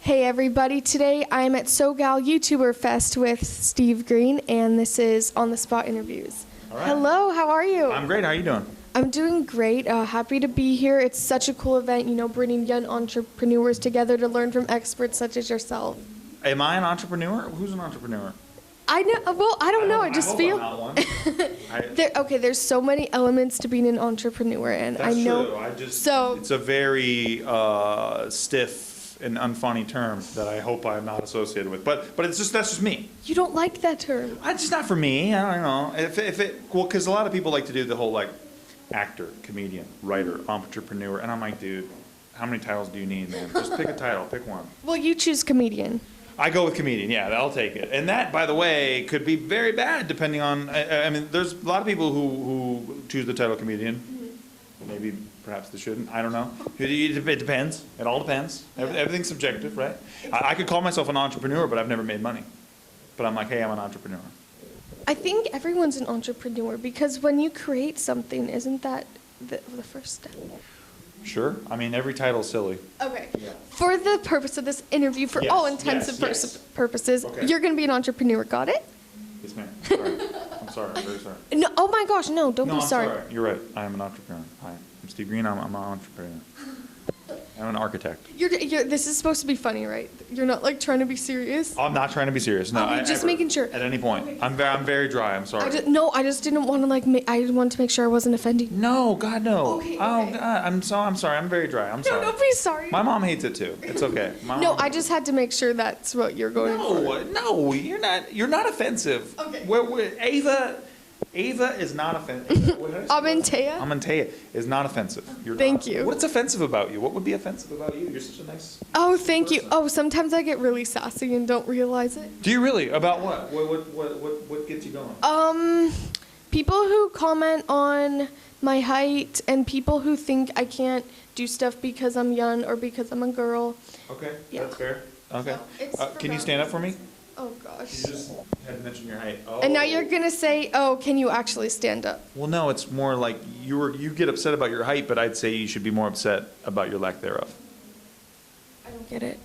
Hey everybody, today I'm at SoGal YouTuber Fest with Steve Greene, and this is On the Spot Interviews. All right. Hello, how are you? I'm great, how are you doing? I'm doing great, happy to be here. It's such a cool event, bringing young entrepreneurs together to learn from experts such as yourself. Am I an entrepreneur? Who's an entrepreneur? I know, well, I don't know, I just hope feel... I'm not one. There's so many elements to being an entrepreneur, and That's I know... true. So, it's a very stiff and unfunny term that I hope I'm not associated with. But that's just me. you don't like that term. It's just not for me. I don't know. Because a lot of people like to do the whole actor, comedian, writer, entrepreneur, and I'm like, dude, how many titles do you need, man? Just pick a title, pick one. Well, you choose comedian. I go with comedian, yeah, I'll take it. And that, by the way, could be very bad depending on, I mean, there's a lot of people who choose the title comedian. Mm-hmm. Maybe, perhaps they shouldn't, I don't know. It depends, it all depends. Everything's subjective, right? I could call myself an entrepreneur, but I've never made money. But I'm like, hey, I'm an entrepreneur. I think everyone's an entrepreneur because when you create something, isn't that the first step? Sure, I mean, every title's silly. Okay. Yeah. For the purpose of this interview, for all intents and purposes, Okay. you're going to be an entrepreneur. Got it? Yes, ma'am, sorry. I'm sorry, I'm very sorry. No. Oh my gosh, no! Don't No, be I'm sorry. You're right, I am an entrepreneur. Hi, I'm Steve Greene, I'm an entrepreneur. I'm an architect. This is supposed to be funny, right? You're not like trying to be serious. I'm not trying to be serious. No, Okay, just ever, making sure. At any point, I'm very dry. I'm sorry. I just didn't want to I wanted to make sure I wasn't offending. No, God, no. Okay, Oh, okay. God, I'm sorry. I'm very dry. I'm sorry. No, don't be sorry. My mom hates it too. It's okay. No, I just had to make sure that's what you're going for. No, you're not. You're not offensive. Okay. Ava is not offensive. Amentea is not offensive. Thank you. What's offensive about you? What would be offensive about you? You're such a nice. Oh, thank you. Oh, sometimes I get really sassy and don't realize it. Do you really? About what? What gets you going? People who comment on my height and people who think I can't do stuff because I'm young or because I'm a girl. Okay, Yeah. that's fair. Okay. So Can you stand up for me? Oh gosh. You just had to mention your height. Oh. And now you're gonna say, oh, can you actually stand up? Well, no, it's more like you get upset about your height, but I'd say you should be more upset about your lack thereof. I don't get it.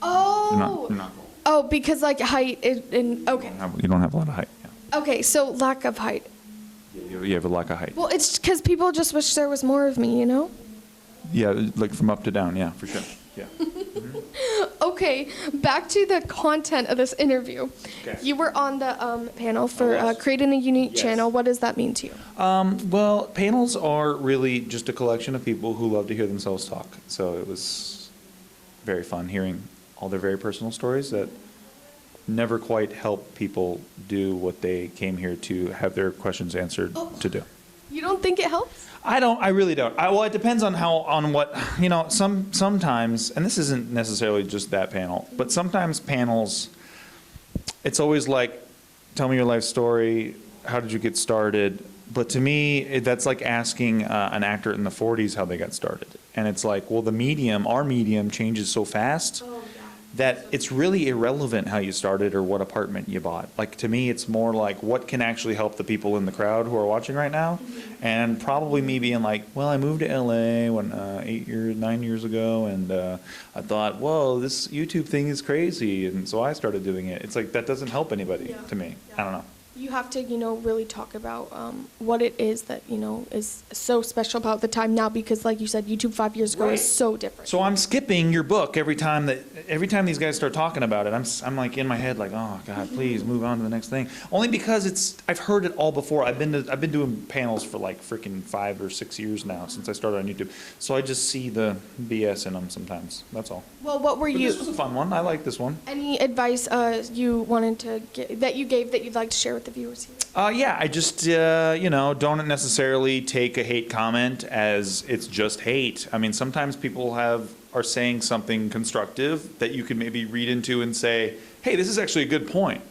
Oh. You're not. Oh, because like height okay. You don't have a lot of height. Yeah. Okay, so lack of height. You have a lack of height. Well, it's because people just wish there was more of me, you know? Yeah, like from up to down. Yeah, for sure. Yeah. Okay, back to the content of this interview. Okay. You were on the panel for creating a unique channel. What does that mean to you? Well, panels are really just a collection of people who love to hear themselves talk. So it was very fun hearing all their very personal stories that never quite help people do what they came here to have their questions answered to do. You don't think it helps? I really don't. Well, it depends on what, sometimes, and this isn't necessarily just that panel, but sometimes panels, it's always like, tell me your life story, how did you get started? But to me, that's like asking an actor in the 40s how they got started. And it's like, well, our medium changes so fast that it's really irrelevant how you started or what apartment you bought. Like, to me, it's more like what can actually help the people in the crowd who are watching right now. And probably me being like, well, I moved to LA when 9 years ago, and I thought, whoa, this YouTube thing is crazy, and so I started doing it. It's like, that doesn't help anybody to me. I don't know. You have to, really talk about what it is that, is so special about the time now, because like you said, YouTube 5 years ago is so different. So I'm skipping your book every time these guys start talking about it. I'm like in my head like, oh God, please move on to the next thing. Only because I've heard it all before. I've been doing panels for like freaking 5 or 6 years now since I started on YouTube. So I just see the BS in them sometimes. That's all. Well, what were you? This was a fun one. I like this one. Any advice you wanted to that you gave that you'd like to share with the viewers here? Yeah, I just, don't necessarily take a hate comment as it's just hate. I mean, sometimes people are saying something constructive that you can maybe read into and say, hey, this is actually a good point.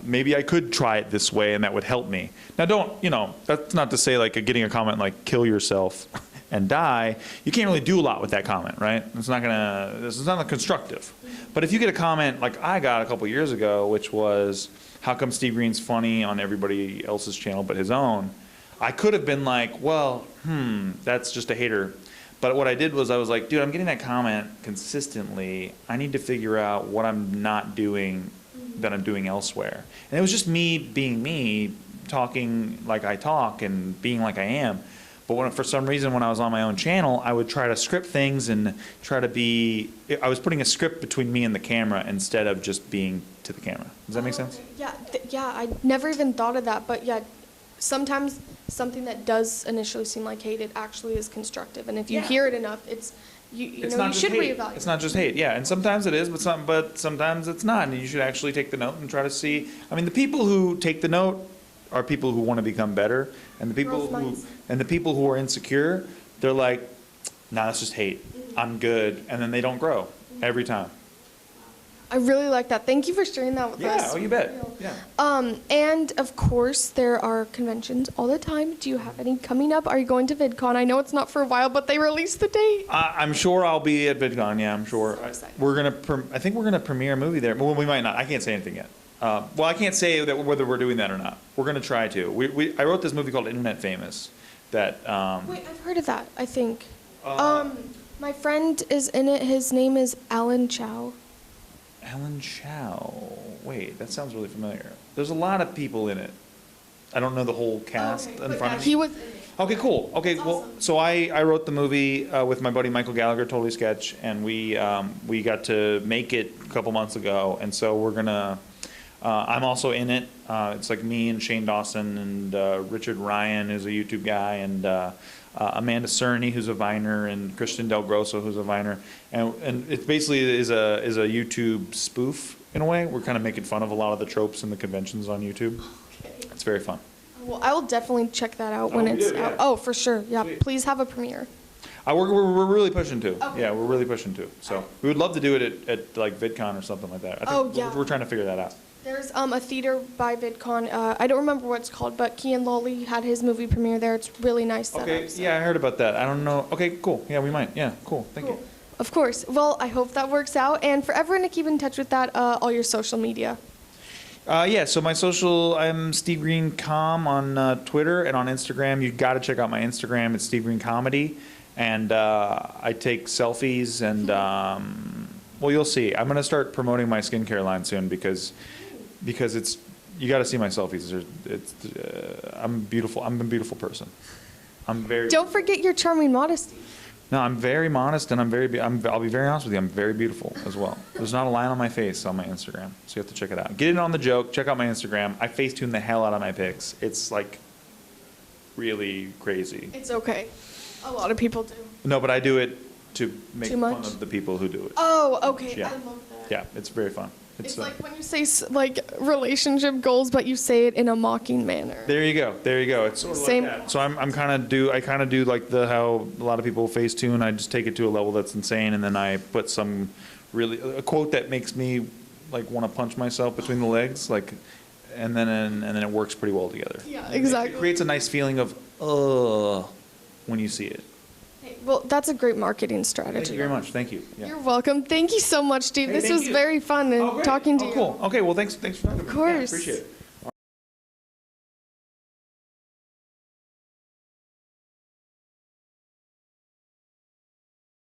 Maybe I could try it this way and that would help me. Now that's not to say like getting a comment like kill yourself and die. You can't really do a lot with that comment, right? This is not constructive. But if you get a comment like I got a couple years ago, which was, how come Steve Greene's funny on everybody else's channel but his own? I could have been like, well, that's just a hater. But what I did was I was like, dude, I'm getting that comment consistently. I need to figure out what I'm not doing that I'm doing elsewhere. And it was just me being me, talking like I talk and being like I am. But for some reason, when I was on my own channel, I would try to script things and try to be, I was putting a script between me and the camera instead of just being to the camera. Does that make sense? Yeah, I never even thought of that, but yeah, sometimes something that does initially seem like hate, it actually is constructive. And if you hear it enough, it's, you should reevaluate. It's not just hate, yeah. And sometimes it is, but sometimes it's not. And you should actually take the note and try to see. I mean, the people who take the note are people who want to become better, and the people who are insecure, they're like, nah, that's just hate. I'm good, and then they don't grow every time. I really like that. Thank you for sharing that with us. Yeah, oh, you bet. Yeah. And of course, there are conventions all the time. Do you have any coming up? Are you going to VidCon? I know it's not for a while, but they released the date. I'm sure I'll be at VidCon. Yeah, I'm sure. So excited. I think we're gonna premiere a movie there. Well, we might not. I can't say anything yet. Well, I can't say that whether we're doing that or not. We're gonna try to. I wrote this movie called Internet Famous. That. Wait, I've heard of that. I think. My friend is in it. His name is Alan Chow. Alan Chow. Wait, that sounds really familiar. There's a lot of people in it. I don't know the whole cast in front of me. He was in it. Okay, cool. Okay, That's well, awesome. so I wrote the movie with my buddy Michael Gallagher, Totally Sketch, and we got to make it a couple months ago, and so we're gonna. I'm also in it. It's like me and Shane Dawson and Richard Ryan, who's a YouTube guy, and Amanda Cerny, who's a Viner, and Christian Del Grosso, who's a Viner, and it basically is a YouTube spoof in a way. We're kind of making fun of a lot of the tropes and the conventions on YouTube. Okay. It's very fun. Well, I will definitely check that out when we it's do, yeah. out. Oh, for sure. Yeah, Sweet. please have a premiere. We're really pushing to. Okay. Yeah, we're really pushing to. So we would love to do it at like VidCon or something like that. I think Yeah. we're trying to figure that out. There's a theater by VidCon. I don't remember what it's called, but Kean Lawley had his movie premiere there. It's really nice setup. Okay, so. yeah, I heard about that. I don't know. Okay, cool. Yeah, we might. Yeah, cool. Thank you. Of course. Well, I hope that works out. And for everyone to keep in touch with that, all your social media. Yeah, so my social, I'm Steve Greene Com on Twitter and on Instagram. You got to check out my Instagram. It's Steve Greene Comedy. And I take selfies and, well, you'll see. I'm going to start promoting my skincare line soon because it's, you got to see my selfies. I'm beautiful. I'm a beautiful person. I'm very. Don't forget your charming modesty. No, I'm very modest, and I'll be very honest with you. I'm very beautiful as well. There's not a line on my face on my Instagram, so you have to check it out. Get in on the joke. Check out my Instagram. I Facetune the hell out of my pics. It's like really crazy. It's okay. A lot of people do. No, but I do it to make Too fun much? of the people who do it. Oh, okay. Yeah. I love that. Yeah, it's very fun. It's like when you say like relationship goals, but you say it in a mocking manner. There you go. There you go. It's sort of Same. like that. So I kind of do like how a lot of people Facetune. I just take it to a level that's insane, and then I put some a quote that makes me like want to punch myself between the legs, like, and then it works pretty well together. Yeah, exactly. It creates a nice feeling of when you see it. Hey, well, that's a great marketing strategy. Thank you very much. Thank you. Yeah. You're welcome. Thank you so much, Steve. Hey, this thank was you. very fun Oh, great. talking to Oh, you. cool. Okay, well, thanks for having me. Of course. Yeah, appreciate it.